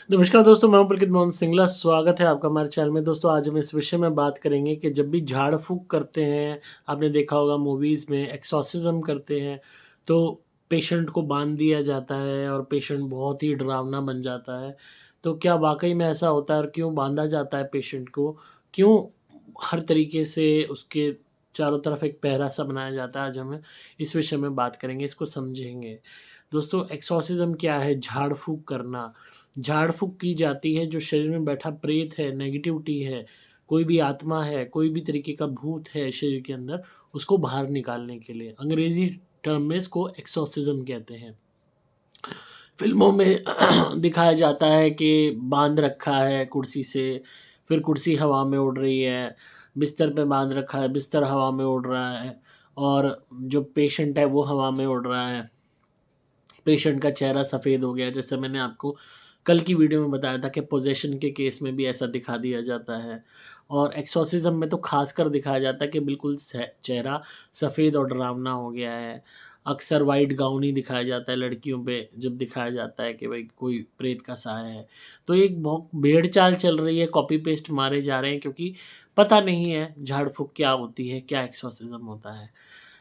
नमस्कार दोस्तों, मैं हूं पुलकित मोहन सिंगला। स्वागत है आपका हमारे चैनल में। दोस्तों, आज हम इस विषय में बात करेंगे कि जब भी झाड़ फूँक करते हैं, आपने देखा होगा मूवीज़ में एक्सॉर्सिज़्म करते हैं, तो पेशेंट को बांध दिया जाता है और पेशेंट बहुत ही डरावना बन जाता है। तो क्या वाक़ई में ऐसा होता है और क्यों बाँधा जाता है पेशेंट को? क्यों हर तरीके से उसके चारों तरफ एक पहरा सा बनाया जाता है? आज हम इस विषय में बात करेंगे, इसको समझेंगे। दोस्तों, एक्सॉर्सिज़्म क्या है? झाड़-फूँक करना। झाड़-फूँक की जाती है जो शरीर में बैठा प्रेत है, नेगेटिविटी है, कोई भी आत्मा है, कोई भी तरीके का भूत है शरीर के अंदर, उसको बाहर निकालने के लिए। अंग्रेज़ी टर्म में इसको एक्सॉर्सिज़्म कहते हैं। फ़िल्मों में दिखाया जाता है कि बाँध रखा है कुर्सी से, फिर कुर्सी हवा में उड़ रही है, बिस्तर पे बाँध रखा है, बिस्तर हवा में उड़ रहा है और जो पेशेंट है वो हवा में उड़ रहा है। पेशेंट का चेहरा सफ़ेद हो गया, जैसे मैंने आपको कल की वीडियो में बताया था कि पोज़ेशन के केस में भी ऐसा दिखा दिया जाता है। और एक्सॉर्सिज़्म में तो ख़ासकर दिखाया जाता है कि बिल्कुल चेहरा सफ़ेद और डरावना हो गया है। अक्सर वाइट गाउन ही दिखाया जाता है लड़कियों पे, जब दिखाया जाता है कि भाई कोई प्रेत का साया है। तो एक बहुत भेड़-चाल चल रही है, कॉपी पेस्ट मारे जा रहे हैं, क्योंकि पता नहीं है झाड़-फूँक क्या होती है, क्या एक्सॉर्सिज़्म होता है।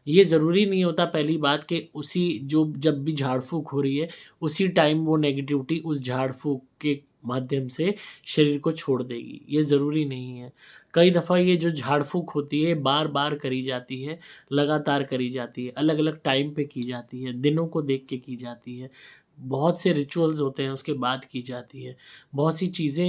ये ज़रूरी नहीं होता, पहली बात, कि उसी जो जब भी झाड़-फूँक हो रही है, उसी टाइम वो नेगेटिविटी उस झाड़-फूँक के माध्यम से शरीर को छोड़ देगी, ये ज़रूरी नहीं है। कई दफ़ा ये जो झाड़-फूँक होती है, बार-बार करी जाती है, लगातार करी जाती है, अलग-अलग टाइम पे की जाती है, दिनों को देख के की जाती है। बहुत से रिचुअल्स होते हैं, उसके बाद की जाती है। बहुत सी चीज़ें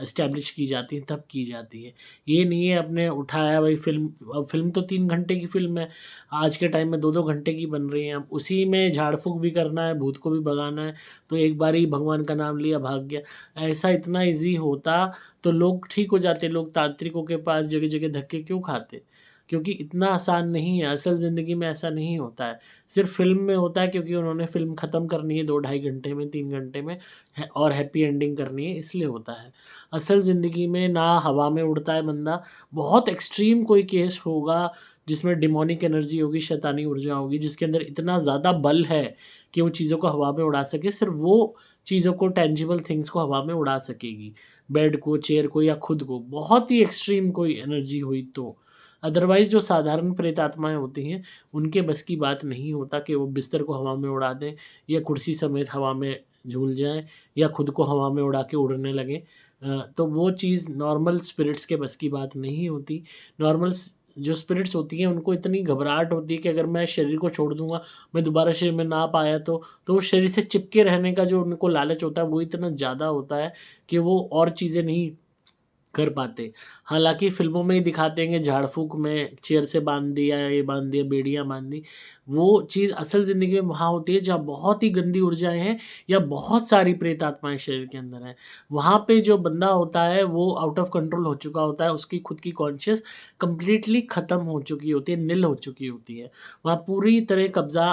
एस्टेब्लिश की जाती हैं, तब की जाती है। ये नहीं है आपने उठाया भाई फ़िल्म, अब फ़िल्म तो 3 घंटे की फ़िल्म है, आज के टाइम में 2-2 घंटे की बन रही हैं। अब उसी में झाड़-फूँक भी करना है, भूत को भी भगाना है, तो एक बार ही भगवान का नाम लिया, भाग गया। ऐसा इतना ईज़ी होता तो लोग ठीक हो जाते, लोग तांत्रिकों के पास जगह-जगह धक्के क्यों खाते? क्योंकि इतना आसान नहीं है, असल ज़िंदगी में ऐसा नहीं होता है। सिर्फ़ फ़िल्म में होता है क्योंकि उन्होंने फ़िल्म ख़त्म करनी है 2 ढाई घंटे में, 3 घंटे में है और हैप्पी एंडिंग करनी है, इसलिए होता है। असल ज़िंदगी में ना हवा में उड़ता है बंदा, बहुत एक्सट्रीम कोई केस होगा जिसमें डिमोनिक एनर्जी होगी, शैतानी ऊर्जा होगी, जिसके अंदर इतना ज़्यादा बल है कि वो चीज़ों को हवा में उड़ा सके, सिर्फ़ वो चीज़ों को, टेंजिबल थिंग्स को हवा में उड़ा सकेगी। बेड को, चेयर को या खुद को, बहुत ही एक्सट्रीम कोई एनर्जी हुई तो। अदरवाइज़ जो साधारण प्रेतात्माएँ होती हैं, उनके बस की बात नहीं होता कि वो बिस्तर को हवा में उड़ा दें या कुर्सी समेत हवा में झूल जाएँ या खुद को हवा में उड़ा के उड़ने लगें। तो वो चीज़ नॉर्मल स्पिरिट्स के बस की बात नहीं होती। नॉर्मल जो स्पिरिट्स होती हैं, उनको इतनी घबराहट होती है कि अगर मैं शरीर को छोड़ दूँगा, मैं दोबारा शरीर में ना पाया तो वो शरीर से चिपके रहने का जो उनको लालच होता है, वो इतना ज़्यादा होता है कि वो और चीज़ें नहीं कर पाते। हालाँकि फ़िल्मों में ही दिखाते हैं कि झाड़-फूँक में चेयर से बाँध दिया, ये बाँध दिया, बेड़ियाँ बाँध दी। वो चीज़ असल ज़िंदगी में वहाँ होती है जहाँ बहुत ही गंदी ऊर्जाएँ हैं या बहुत सारी प्रेत आत्माएँ शरीर के अंदर हैं। वहाँ पे जो बंदा होता है वो आउट ऑफ कंट्रोल हो चुका होता है, उसकी खुद की कॉन्शियस कंप्लीटली ख़त्म हो चुकी होती है, निल हो चुकी होती है। वहाँ पूरी तरह कब्ज़ा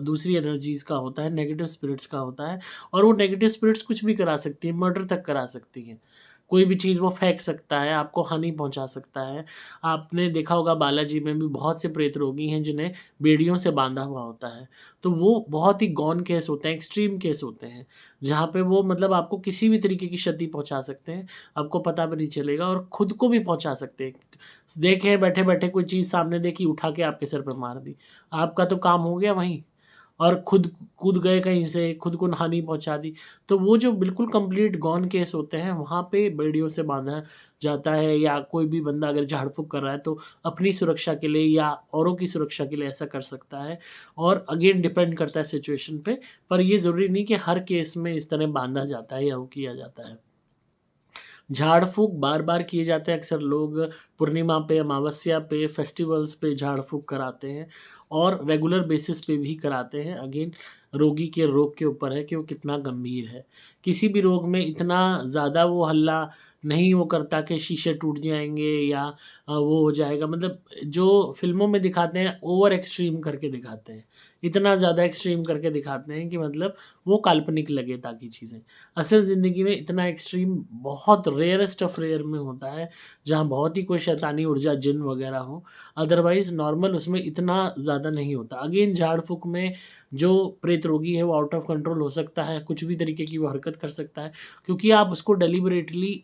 दूसरी एनर्जीज़ का होता है, नेगेटिव स्पिरिट्स का होता है, और वो नेगेटिव स्पिरिट्स कुछ भी करा सकती हैं, मर्डर तक करा सकती हैं। कोई भी चीज़ वो फेंक सकता है, आपको हानि पहुँचा सकता है। आपने देखा होगा बालाजी में भी बहुत से प्रेत रोगी हैं जिन्हें बेड़ियों से बाँधा हुआ होता है। तो वो बहुत ही गौन केस होते हैं, एक्सट्रीम केस होते हैं, जहाँ पे वो मतलब आपको किसी भी तरीके की क्षति पहुँचा सकते हैं, आपको पता भी नहीं चलेगा, और खुद को भी पहुँचा सकते हैं। देखें बैठे-बैठे कोई चीज़ सामने देखी, उठा के आपके सर पे मार दी। आपका तो काम हो गया वहीं। और खुद कूद गए कहीं से, खुद को हानि पहुँचा दी। तो वो जो बिल्कुल कंप्लीट गॉन केस होते हैं, वहाँ पे बेड़ियों से बाँधा जाता है, या कोई भी बंदा अगर झाड़-फूँक कर रहा है तो अपनी सुरक्षा के लिए या औरों की सुरक्षा के लिए ऐसा कर सकता है। और अगेन डिपेंड करता है सिचुएशन पे, पर ये ज़रूरी नहीं कि हर केस में इस तरह बाँधा जाता है या वो किया जाता है। झाड़-फूँक बार-बार किए जाते हैं, अक्सर लोग पूर्णिमा पे, अमावस्या पे, फेस्टिवल्स पे झाड़-फूँक कराते हैं और रेगुलर बेसिस पे भी कराते हैं। अगेन रोगी के रोग के ऊपर है कि वो कितना गंभीर है। किसी भी रोग में इतना ज़्यादा वो हल्ला नहीं वो करता कि शीशे टूट जाएँगे या वो हो जाएगा, मतलब जो फ़िल्मों में दिखाते हैं ओवर एक्सट्रीम करके दिखाते हैं। इतना ज़्यादा एक्सट्रीम करके दिखाते हैं कि मतलब वो काल्पनिक लगे ताकि चीज़ें। असल ज़िंदगी में इतना एक्सट्रीम बहुत रेयरेस्ट ऑफ रेयर में होता है, जहाँ बहुत ही कोई शैतानी ऊर्जा जिन वग़ैरह हो, अदरवाइज़ नॉर्मल उसमें इतना ज़्यादा नहीं होता। अगेन झाड़-फूँक में जो प्रेत रोगी है वो आउट ऑफ कंट्रोल हो सकता है, कुछ भी तरीके की वो हरकत कर सकता है, क्योंकि आप उसको डेलिबरेटली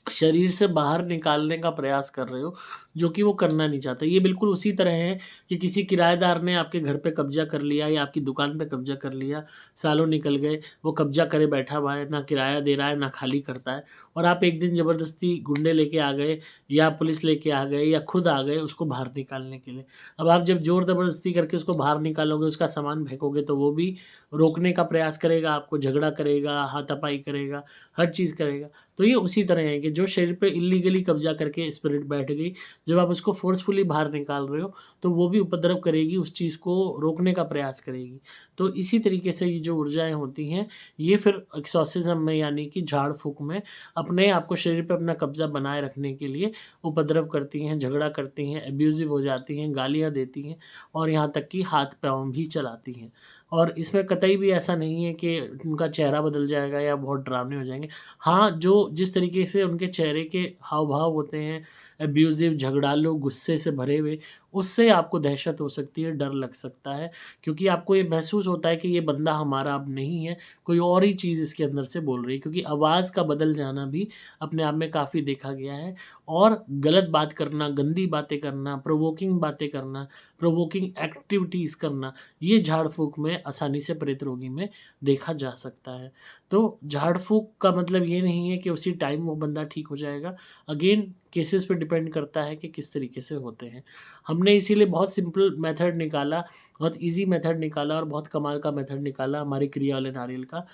शरीर से बाहर निकालने का प्रयास कर रहे हो, जो कि वो करना नहीं चाहता। ये बिल्कुल उसी तरह है कि किसी किराएदार ने आपके घर पे कब्ज़ा कर लिया या आपकी दुकान पे कब्ज़ा कर लिया, सालों निकल गए, वो कब्ज़ा करे बैठा हुआ है, ना किराया दे रहा है, ना खाली करता है, और आप एक दिन ज़बरदस्ती गुंडे लेके आ गए या पुलिस लेके आ गए या खुद आ गए उसको बाहर निकालने के लिए। अब आप जब ज़ोर ज़बरदस्ती करके उसको बाहर निकालोगे, उसका सामान फेंकोगे, तो वो भी रोकने का प्रयास करेगा, आपको झगड़ा करेगा, हाथापाई करेगा, हर चीज़ करेगा। तो ये उसी तरह है कि जो शरीर पे इल्लीगली कब्ज़ा करके स्पिरिट बैठ गई, जब आप उसको फ़ोर्सफुली बाहर निकाल रहे हो, तो वो भी उपद्रव करेगी, उस चीज़ को रोकने का प्रयास करेगी। तो इसी तरीके से ये जो ऊर्जाएँ होती हैं, ये फिर एक्सॉर्सिज़्म में यानी कि झाड़-फूँक में अपने आप को शरीर पे अपना कब्ज़ा बनाए रखने के लिए उपद्रव करती हैं, झगड़ा करती हैं, अब्यूज़िव हो जाती हैं, गालियाँ देती हैं और यहाँ तक कि हाथ-पाँव भी चलाती हैं। और इसमें कतई भी ऐसा नहीं है कि उनका चेहरा बदल जाएगा या बहुत डरावने हो जाएँगे। हाँ, जो जिस तरीके से उनके चेहरे के हाव-भाव होते हैं, अब्यूज़िव, झगड़ालू, गुस्से से भरे हुए, उससे आपको दहशत हो सकती है, डर लग सकता है, क्योंकि आपको ये महसूस होता है कि ये बंदा हमारा अब नहीं है, कोई और ही चीज़ इसके अंदर से बोल रही है, क्योंकि आवाज़ का बदल जाना भी अपने आप में काफ़ी देखा गया है। और गलत बात करना, गंदी बातें करना, प्रोवोकिंग बातें करना, प्रोवोकिंग एक्टिविटीज़ करना, ये झाड़-फूँक में आसानी से प्रेत रोगी में देखा जा सकता है। तो झाड़-फूँक का मतलब ये नहीं है कि उसी टाइम वो बंदा ठीक हो जाएगा। अगेन केसेस पे डिपेंड करता है कि किस तरीके से होते हैं। हमने इसीलिए बहुत सिंपल मेथड निकाला, बहुत ईज़ी मेथड निकाला और बहुत कमाल का मेथड निकाला हमारी क्रिया वाले नारियल का।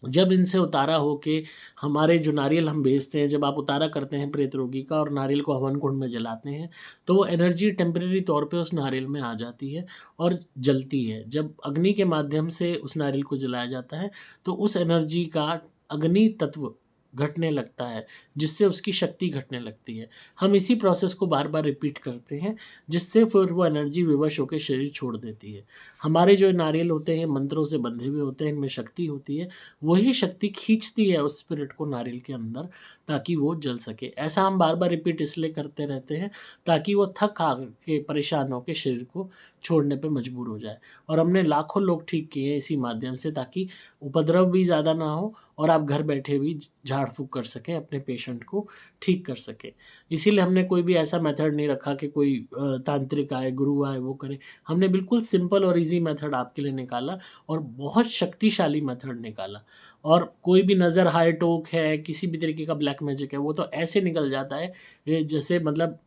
जब इनसे उतारा हो के हमारे जो नारियल हम बेचते हैं, जब आप उतारा करते हैं प्रेत रोगी का और नारियल को हवन कुंड में जलाते हैं, तो वो एनर्जी टेम्परेरी तौर पे उस नारियल में आ जाती है और जलती है। जब अग्नि के माध्यम से उस नारियल को जलाया जाता है, तो उस एनर्जी का अग्नि तत्व घटने लगता है, जिससे उसकी शक्ति घटने लगती है। हम इसी प्रोसेस को बार-बार रिपीट करते हैं, जिससे फिर वो एनर्जी विवश होके शरीर छोड़ देती है। हमारे जो नारियल होते हैं, मंत्रों से बंधे हुए होते हैं, इनमें शक्ति होती है, वही शक्ति खींचती है उस स्पिरिट को नारियल के अंदर, ताकि वो जल सके। ऐसा हम बार-बार रिपीट इसलिए करते रहते हैं, ताकि वो थक हार के, परेशान होके शरीर को छोड़ने पे मजबूर हो जाए। और हमने लाखों लोग ठीक किए हैं इसी माध्यम से, ताकि उपद्रव भी ज़्यादा ना हो और आप घर बैठे भी झाड़-फूँक कर सकें, अपने पेशेंट को ठीक कर सकें। इसीलिए हमने कोई भी ऐसा मेथड नहीं रखा कि कोई तांत्रिक आए, गुरु आए, वो करे। हमने बिल्कुल सिंपल और ईज़ी मेथड आपके लिए निकाला और बहुत शक्तिशाली मेथड निकाला। और कोई भी नज़र हाय-टोक है, किसी भी तरीके का ब्लैक मैजिक है, वो तो ऐसे निकल जाता है जैसे मतलब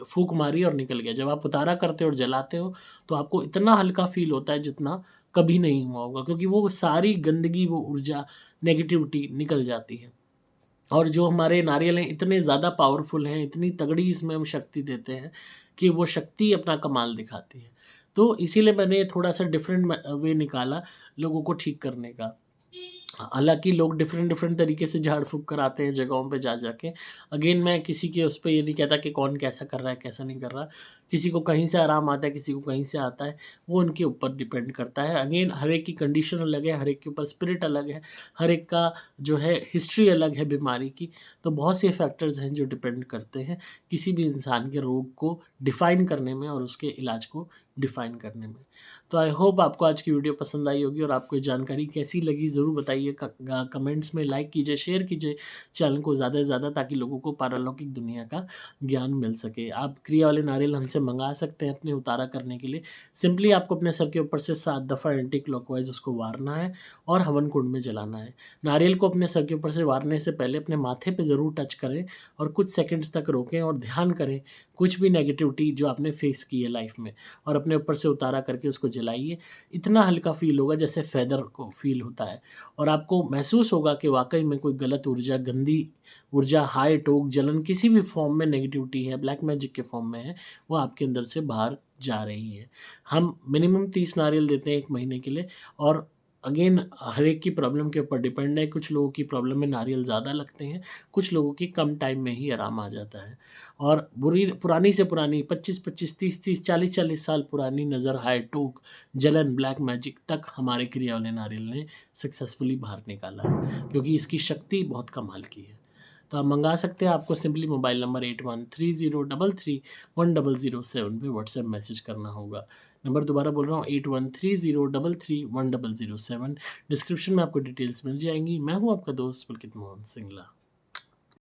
फूँक मारी और निकल गया। जब आप उतारा करते हो और जलाते हो, तो आपको इतना हल्का फ़ील होता है जितना कभी नहीं हुआ होगा, क्योंकि वो सारी गंदगी, वो ऊर्जा, नेगेटिविटी निकल जाती है। और जो हमारे नारियल हैं इतने ज़्यादा पावरफुल हैं, इतनी तगड़ी इसमें हम शक्ति देते हैं कि वो शक्ति अपना कमाल दिखाती है। तो इसीलिए मैंने थोड़ा-सा डिफरेंट वे निकाला लोगों को ठीक करने का। हालाँकि लोग डिफरेंट तरीके से झाड़-फूँक कराते हैं जगहों पे जा जा के। अगेन मैं किसी के उस पे ये नहीं कहता कि कौन कैसा कर रहा है, कैसा नहीं कर रहा। किसी को कहीं से आराम आता है, किसी को कहीं से आता है, वो उनके ऊपर डिपेंड करता है। अगेन हर एक की कंडीशन अलग है, हर एक के ऊपर स्पिरिट अलग है, हर एक का जो है हिस्ट्री अलग है बीमारी की। तो बहुत से फैक्टर्स हैं जो डिपेंड करते हैं किसी भी इंसान के रोग को डिफ़ाइन करने में और उसके इलाज को डिफ़ाइन करने में। तो आई होप आपको आज की वीडियो पसंद आई होगी और आपको ये जानकारी कैसी लगी ज़रूर बताइए। कमेंट्स में लाइक कीजिए, शेयर कीजिए चैनल को ज़्यादा से ज़्यादा, ताकि लोगों को पारलौकिक दुनिया का ज्ञान मिल सके। आप क्रिया वाले नारियल हमसे मंगा सकते हैं अपने उतारा करने के लिए। सिंपली आपको अपने सर के ऊपर से 7 दफ़ा एंटी क्लॉकवाइज़ उसको वारना है और हवन कुंड में जलाना है। नारियल को अपने सर के ऊपर से वारने से पहले अपने माथे पे ज़रूर टच करें और कुछ सेकंड्स तक रोकें और ध्यान करें कुछ भी नेगेटिविटी जो आपने फेस की है लाइफ में, और अपने ऊपर से उतारा करके उसको जलाइए। इतना हल्का फ़ील होगा जैसे फ़ेदर को फ़ील होता है, और आपको महसूस होगा कि वाक़ई में कोई गलत ऊर्जा, गंदी ऊर्जा, हाय टोक, जलन किसी भी फ़ॉर्म में नेगेटिविटी है, ब्लैक मैजिक के फ़ॉर्म में है, वो आपके अंदर से बाहर जा रही है। हम मिनिमम 30 नारियल देते हैं 1 महीने के लिए, और अगेन हर एक की प्रॉब्लम के ऊपर डिपेंड है। कुछ लोगों की प्रॉब्लम में नारियल ज़्यादा लगते हैं, कुछ लोगों की कम टाइम में ही आराम आ जाता है। और पुरानी से पुरानी 25-25, 30-30, 40-40 साल पुरानी नज़र, हाय टोक, जलन, ब्लैक मैजिक तक हमारे क्रिया वाले नारियल ने सक्सेसफुली बाहर निकाला है, क्योंकि इसकी शक्ति बहुत कमाल की है। तो आप मंगा सकते हैं। आपको सिंपली मोबाइल नंबर 8130331007 पे व्हाट्सएप मैसेज करना होगा। नंबर दोबारा बोल रहा हूँ, 8130331007। डिस्क्रिप्शन में आपको डिटेल्स मिल जाएंगी। मैं हूँ आपका दोस्त पुलकित मोहन सिंगला।